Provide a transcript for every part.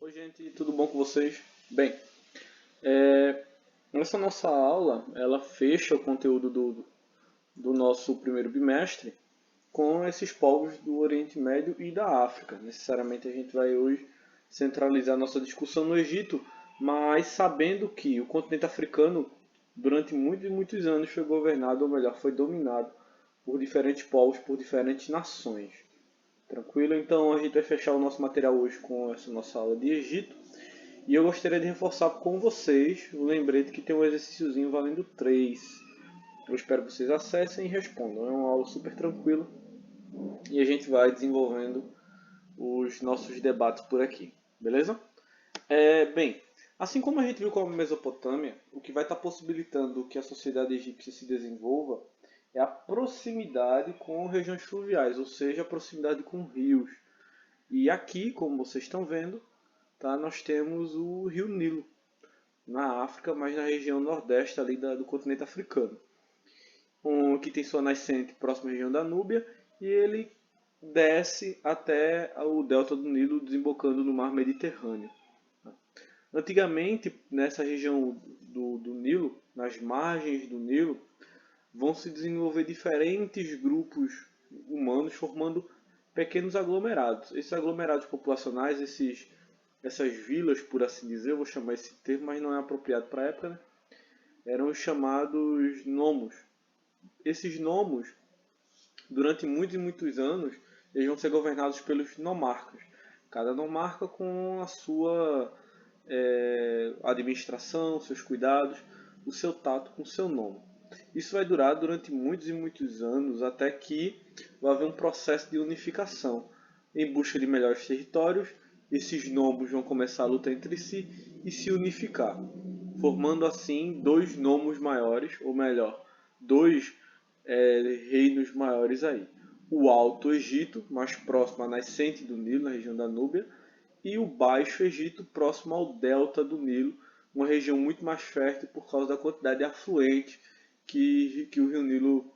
Oi gente, tudo bom com vocês? Bem, essa nossa aula, ela fecha o conteúdo do nosso primeiro bimestre com esses povos do Oriente Médio e da África. Necessariamente a gente vai hoje centralizar nossa discussão no Egito, mas sabendo que o continente africano durante muitos e muitos anos foi governado, ou melhor, foi dominado por diferentes povos, por diferentes nações. Tranquilo? Então a gente vai fechar o nosso material hoje com essa nossa aula de Egito. E eu gostaria de reforçar com vocês o lembrete que tem um exercíciozinho valendo 3. Eu espero que vocês acessem e respondam. É uma aula super tranquila e a gente vai desenvolvendo os nossos debates por aqui. Beleza? Bem, assim como a gente viu com a Mesopotâmia, o que vai estar possibilitando que a sociedade egípcia se desenvolva é a proximidade com regiões fluviais, ou seja, a proximidade com rios. E aqui, como vocês estão vendo, tá, nós temos o rio Nilo, na África, mas na região nordeste ali do continente africano, que tem sua nascente próxima à região da Núbia, e ele desce até o delta do Nilo, desembocando no mar Mediterrâneo. Antigamente, nessa região do Nilo, nas margens do Nilo, vão se desenvolver diferentes grupos humanos formando pequenos aglomerados. Esses aglomerados populacionais, essas vilas, por assim dizer, eu vou chamar esse termo, mas não é apropriado para a época, né? Eram os chamados nomos. Esses nomos, durante muitos e muitos anos, eles vão ser governados pelos nomarcas. Cada nomarca com a sua administração, seus cuidados, o seu tato com o seu nome. Isso vai durar durante muitos e muitos anos, até que vai haver um processo de unificação. Em busca de melhores territórios, esses nomos vão começar a lutar entre si e se unificar, formando assim dois nomos maiores, ou melhor, dois reinos maiores aí. O Alto Egito, mais próximo à nascente do Nilo, na região da Núbia, e o Baixo Egito, próximo ao delta do Nilo, uma região muito mais fértil por causa da quantidade de afluentes que o rio Nilo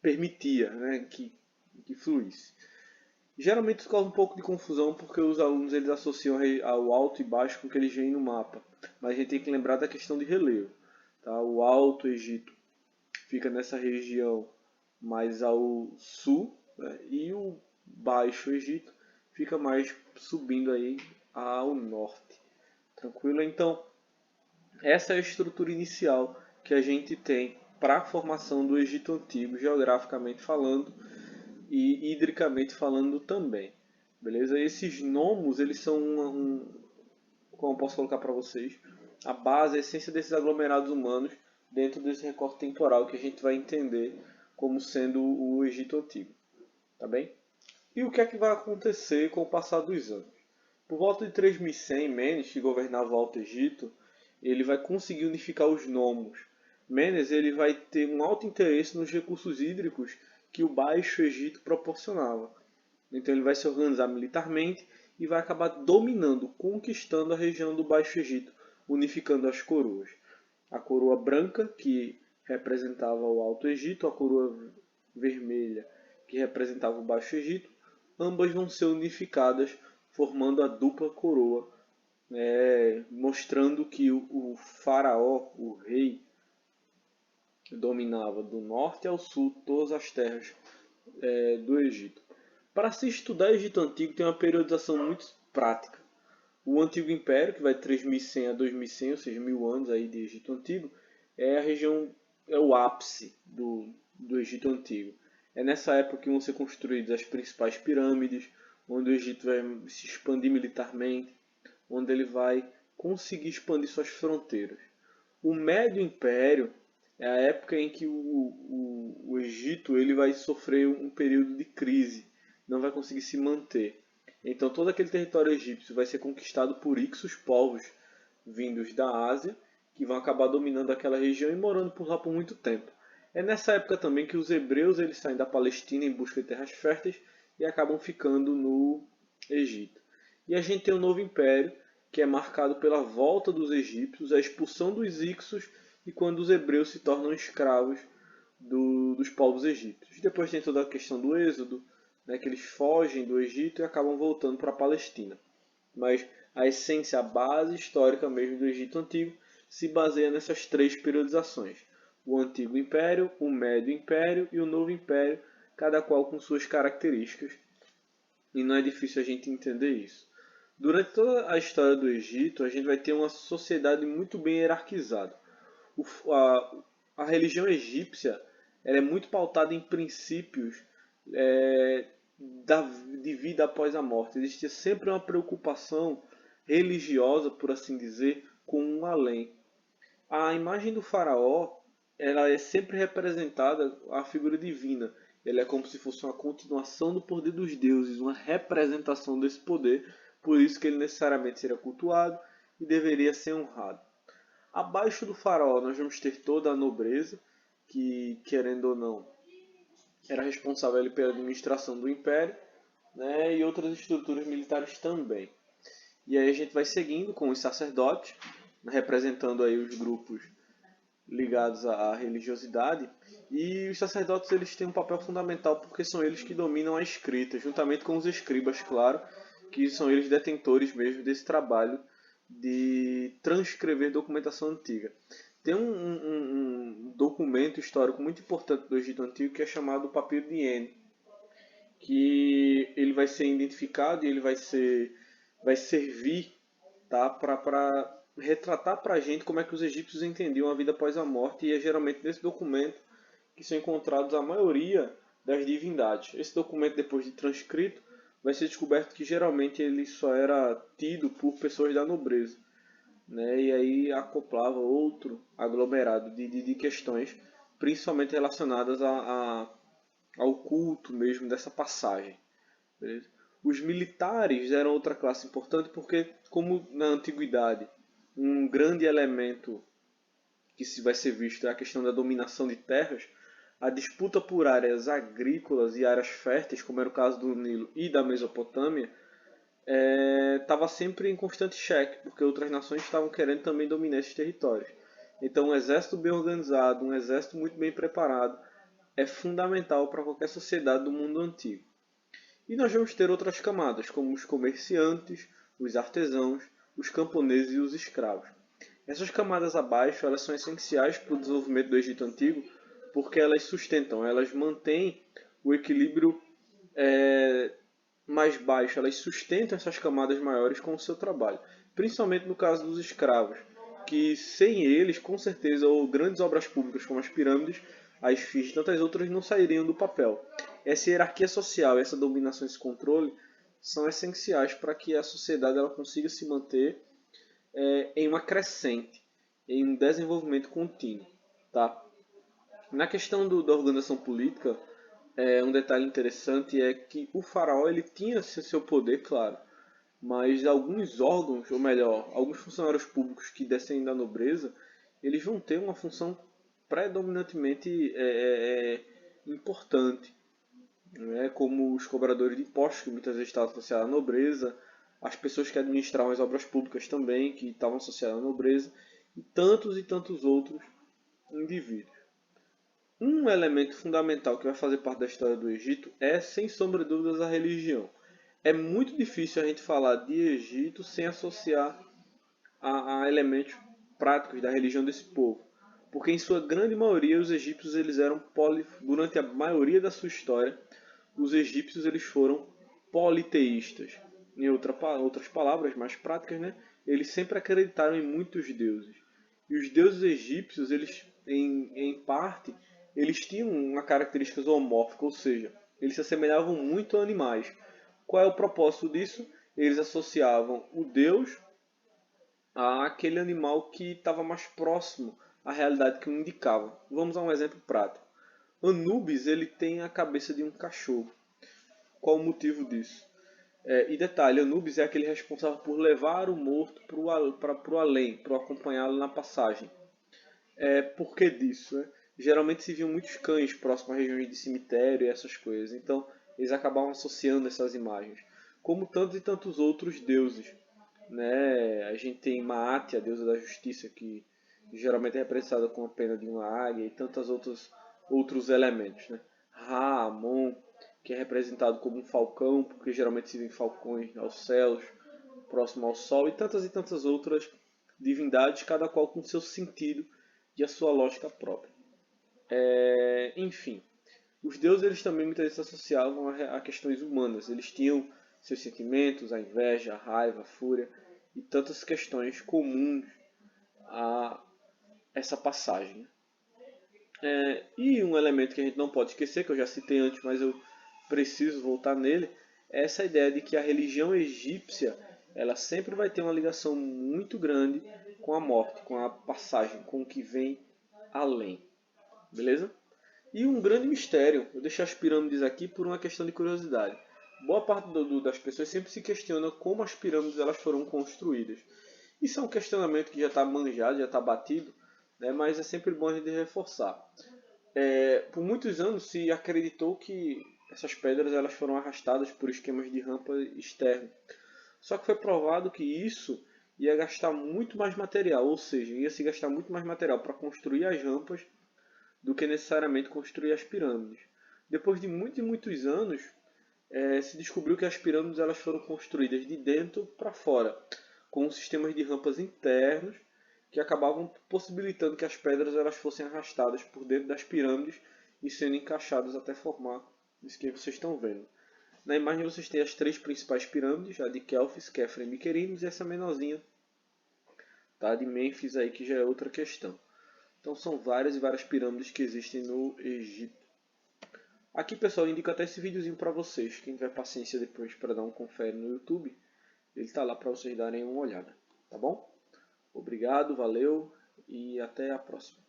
permitia, né, que fluísse. Geralmente isso causa um pouco de confusão porque os alunos eles associam ao alto e baixo com o que eles veem no mapa. Mas a gente tem que lembrar da questão de relevo. Tá? O Alto Egito fica nessa região mais ao sul, né? E o Baixo Egito fica mais subindo aí ao norte. Tranquilo? Então, essa é a estrutura inicial que a gente tem para a formação do Egito Antigo, geograficamente falando e hidricamente falando também. Beleza? Esses nomos, eles são como eu posso colocar para vocês, a base, a essência desses aglomerados humanos dentro desse recorte temporal que a gente vai entender como sendo o Egito Antigo. Tá bem? E o que é que vai acontecer com o passar dos anos? Por volta de 3100, Menes, que governava o Alto Egito, ele vai conseguir unificar os nomos. Menes ele vai ter um alto interesse nos recursos hídricos que o Baixo Egito proporcionava. Então ele vai se organizar militarmente e vai acabar dominando, conquistando a região do Baixo Egito, unificando as coroas. A coroa branca, que representava o Alto Egito, a coroa vermelha, que representava o Baixo Egito, ambas vão ser unificadas, formando a dupla coroa, mostrando que o faraó, o rei, dominava do norte ao sul todas as terras do Egito. Para se estudar o Egito Antigo tem uma periodização muito prática. O Antigo Império, que vai de 3100 a 2100, ou seja, 1000 anos aí de Egito Antigo, é a região, é o ápice do Egito Antigo. É nessa época que vão ser construídas as principais pirâmides, onde o Egito vai se expandir militarmente, onde ele vai conseguir expandir suas fronteiras. O Médio Império é a época em que o Egito ele vai sofrer um período de crise, não vai conseguir se manter. Então todo aquele território egípcio vai ser conquistado por Ixos, povos vindos da Ásia, que vão acabar dominando aquela região e morando por lá por muito tempo. É nessa época também que os hebreus eles saem da Palestina em busca de terras férteis e acabam ficando no Egito. E a gente tem um novo império que é marcado pela volta dos egípcios, a expulsão dos Ixos e quando os hebreus se tornam escravos dos povos egípcios. Depois tem toda a questão do êxodo, né, que eles fogem do Egito e acabam voltando para a Palestina. Mas a essência, a base histórica mesmo do Egito Antigo se baseia nessas três periodizações: o Antigo Império, o Médio Império e o Novo Império, cada qual com suas características, e não é difícil a gente entender isso. Durante toda a história do Egito, a gente vai ter uma sociedade muito bem hierarquizada. A religião egípcia ela é muito pautada em princípios é, de vida após a morte. Existia sempre uma preocupação religiosa, por assim dizer, com um além. A imagem do faraó ela é sempre representada a figura divina. Ele é como se fosse uma continuação do poder dos deuses, uma representação desse poder, por isso que ele necessariamente seria cultuado e deveria ser honrado. Abaixo do faraó nós vamos ter toda a nobreza, que querendo ou não era responsável pela administração do império, né, e outras estruturas militares também. E aí a gente vai seguindo com os sacerdotes, representando aí os grupos ligados à religiosidade, e os sacerdotes eles têm um papel fundamental porque são eles que dominam a escrita, juntamente com os escribas, claro, que são eles detentores mesmo desse trabalho de transcrever documentação antiga. Tem um documento histórico muito importante do Egito Antigo que é chamado Papiro de N, que ele vai ser identificado e ele vai servir, tá, para retratar para a gente como é que os egípcios entendiam a vida após a morte, e é geralmente nesse documento que são encontrados a maioria das divindades. Esse documento, depois de transcrito, vai ser descoberto que geralmente ele só era tido por pessoas da nobreza, né? E aí acoplava outro aglomerado de questões, principalmente relacionadas ao culto mesmo dessa passagem. Beleza? Os militares eram outra classe importante porque, como na antiguidade, um grande elemento que se vai ser visto é a questão da dominação de terras, a disputa por áreas agrícolas e áreas férteis, como era o caso do Nilo e da Mesopotâmia, estava sempre em constante xeque, porque outras nações estavam querendo também dominar esses territórios. Então, um exército bem organizado, um exército muito bem preparado, é fundamental para qualquer sociedade do mundo antigo. E nós vamos ter outras camadas, como os comerciantes, os artesãos, os camponeses e os escravos. Essas camadas abaixo elas são essenciais para o desenvolvimento do Egito Antigo, porque elas sustentam, elas mantêm o equilíbrio mais baixo, elas sustentam essas camadas maiores com o seu trabalho. Principalmente no caso dos escravos, que sem eles, com certeza, ou grandes obras públicas como as pirâmides, as FIIs e tantas outras não sairiam do papel. Essa hierarquia social, essa dominação, esse controle são essenciais para que a sociedade ela consiga se manter em uma crescente, em um desenvolvimento contínuo. Tá? Na questão da organização política, um detalhe interessante é que o faraó ele tinha seu poder, claro, mas alguns órgãos, ou melhor, alguns funcionários públicos que descendem da nobreza, eles vão ter uma função predominantemente importante, né? Como os cobradores de impostos, que muitas vezes estavam associados à nobreza, as pessoas que administravam as obras públicas também, que estavam associadas à nobreza, e tantos outros indivíduos. Um elemento fundamental que vai fazer parte da história do Egito é, sem sombra de dúvidas, a religião. É muito difícil a gente falar de Egito sem associar a elementos práticos da religião desse povo. Porque em sua grande maioria os egípcios eles eram durante a maioria da sua história, os egípcios eles foram politeístas. Em outras palavras mais práticas, né? Eles sempre acreditaram em muitos deuses. E os deuses egípcios, eles em parte, eles tinham uma característica zoomórfica, ou seja, eles se assemelhavam muito a animais. Qual é o propósito disso? Eles associavam o deus àquele animal que estava mais próximo à realidade que o indicava. Vamos a um exemplo prático. Anubis ele tem a cabeça de um cachorro. Qual o motivo disso? E detalhe, Anubis é aquele responsável por levar o morto para o além, para acompanhá-lo na passagem. Por que disso? Né? Geralmente se viam muitos cães próximos a regiões de cemitério e essas coisas, então eles acabavam associando essas imagens. Como tantos e tantos outros deuses. Né? A gente tem Maat, a deusa da justiça, que geralmente é representada com a pena de uma águia, e tantos outros elementos. Né? Ra, Amon, que é representado como um falcão, porque geralmente se vê falcões aos céus, próximo ao sol, e tantas outras divindades, cada qual com seu sentido e a sua lógica própria. Enfim, os deuses eles também muitas vezes se associavam a questões humanas. Eles tinham seus sentimentos, a inveja, a raiva, a fúria e tantas questões comuns a essa passagem. E um elemento que a gente não pode esquecer, que eu já citei antes, mas eu preciso voltar nele, é essa ideia de que a religião egípcia ela sempre vai ter uma ligação muito grande com a morte, com a passagem, com o que vem além. Beleza? E um grande mistério, eu deixo as pirâmides aqui por uma questão de curiosidade. Boa parte das pessoas sempre se questiona como as pirâmides elas foram construídas. Isso é um questionamento que já está manjado, já está batido, né, mas é sempre bom a gente reforçar. Por muitos anos se acreditou que essas pedras elas foram arrastadas por esquemas de rampa externo. Só que foi provado que isso ia gastar muito mais material, ou seja, ia se gastar muito mais material para construir as rampas do que necessariamente construir as pirâmides. Depois de muitos e muitos anos, se descobriu que as pirâmides elas foram construídas de dentro para fora, com sistemas de rampas internos que acabavam possibilitando que as pedras elas fossem arrastadas por dentro das pirâmides e sendo encaixadas até formar isso que vocês estão vendo. Na imagem vocês têm as três principais pirâmides, a de Khéops, Khafre e Mycerinus, e essa menorzinha, tá, de Mênfis aí, que já é outra questão. Então são várias e várias pirâmides que existem no Egito. Aqui, pessoal, eu indico até esse videozinho para vocês. Quem tiver paciência depois para dar um confere no YouTube, ele está lá para vocês darem uma olhada. Tá bom? Obrigado, valeu e até a próxima.